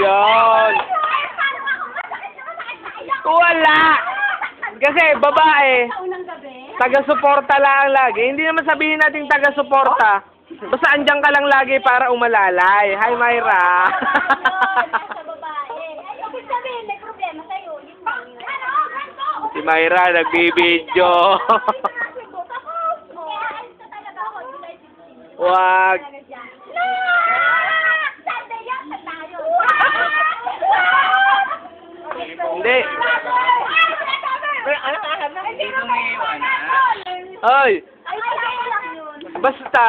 Yun. Wala. Kasi babae, taga-suporta lang lagi. Hindi naman sabihin natin taga-suporta. Basta andyan ka lang lagi para umalalay. Hi, Myra. Si Myra nagbibidyo. Wag. Hindi. Ay. Basta.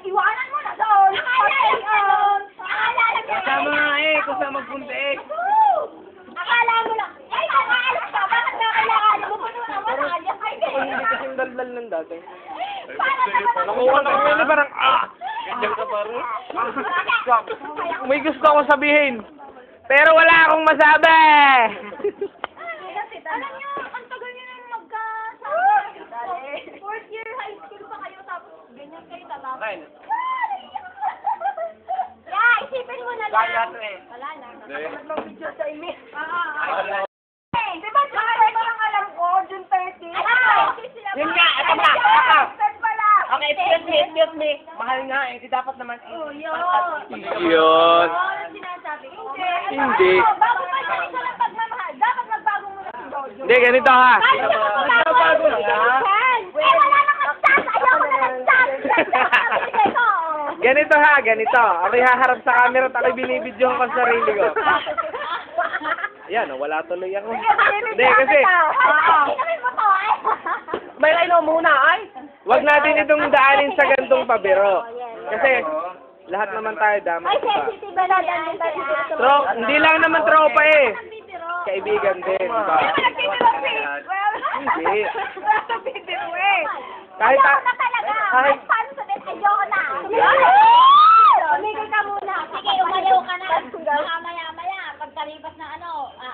Iwanan mo na doon. Kasama nga eh, kung saan magpuntik. Akala mo lang. Ay, nakaalas ka. Bakit nakakailangan mo? Puno naman. Hindi kasing daldal ng dati. Paano Nakuha na kami na parang, ganyan ka parang. May gusto akong sabihin. Pero wala akong masabi. Alam niyo, ang tagal niyo nang magkasama. Fourth year high school pa kayo, tapos ganyan kayo tatapos. Yeah, isipin mo na lang. Wala na. Nakapagod ng video sa email. Di ba, parang alam ko, June 30. Yun nga, ito na. Okay, excuse me. Mahal nga eh, di dapat naman eh. Oh, yun. Yun. Ano sinasabi ko? Hindi. Bago pa yung isa lang pagmamahal, dapat magbago muna si Jojo. Hindi, ganito ha. Bago na nga. Wala na katsas. Ayaw ko na katsas. Ganito ha, ganito. Ako'y haharap sa camera at ako'y binibidyo ko sa sarili ko. Yan, wala tuloy ako. Hindi, kasi May ino muna ay. wag natin itong daanin sa gantong pabiro. Kasi lahat naman tayo dapat. Ay, sensitive na lang tayo. Hindi lang naman tropa eh. Kaibigan din, diba? Hindi. Kahit kahit paano sabihin, ayoko na. Tumigil ka muna. Sige, umayaw ka na. Baka maya-maya, pagkalipas na ano na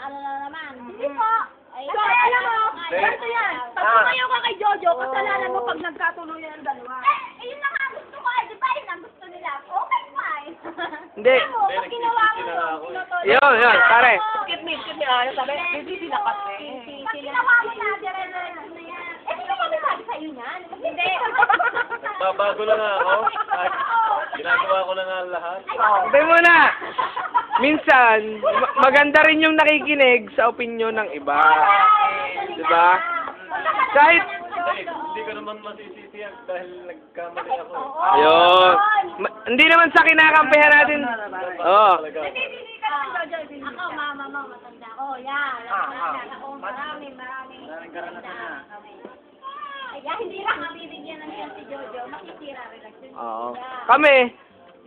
naman. Hindi po. So, alam mo, ganito yan. Pag umayaw ka kay Jojo, kasalanan mo pag nagkatuloyan ang dalawa. Yun na nga gusto ko. Di ba yun ang gusto nila? Okay, fine. Hindi. Pag ginawa mo Yun, pare. Skip me, sabi, hindi sila kasi. pag ginawa mo na, dire-diretso na yan. Eh, sino kami sabi sa'yo niyan? Hindi. Babago lang ako. Ginagawa ko na nga lahat. Hindi muna. Minsan, maganda rin yung nakikinig sa opinyon ng iba. Diba? Kahit, Hindi ko naman masisisihan dahil nagkamali ako. yun. Hindi naman sa kinakampihan natin. Oo. Ako, mama mo, matanda ko. Yan. Ako, maraming. Kaya hindi lang mabibigyan ng chance si Jojo. Makisira relasyon. Oo. Kami,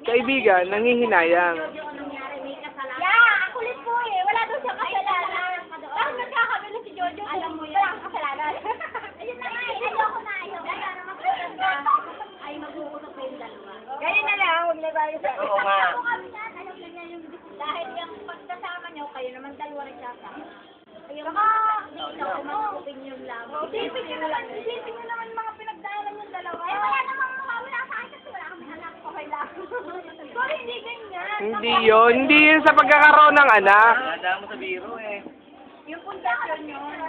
kaibigan, nangihinayang. Jojo, anong nangyari? May kasalanan. Yeah, kulit po eh. Wala daw siyang kasalanan. Parang nagkakabilo si Jojo. Alam mo yan. Walang kasalanan. Ayun na nga eh. Ayoko na. Kaya naman maganda. Ay, mag-uusap pa yung dalawa. Ganyan na lang, huwag na tayo sa... Oo nga. Ako kami yan. Ayaw na niya yung dahil yung pagkasama niyo, kayo naman dalawa rin siya sa. Ayun nga. Dito ko mag-opinion lang. Isipin niyo naman mga pinagdaanan yung dalawa. Eh, wala namang mawala sa akin kasi wala kami anak. Okay lang. Sorry, hindi ganyan. Hindi yun. Hindi yun sa pagkakaroon ng anak. Nadaan mo sa biro eh. Yung pundasyon yun.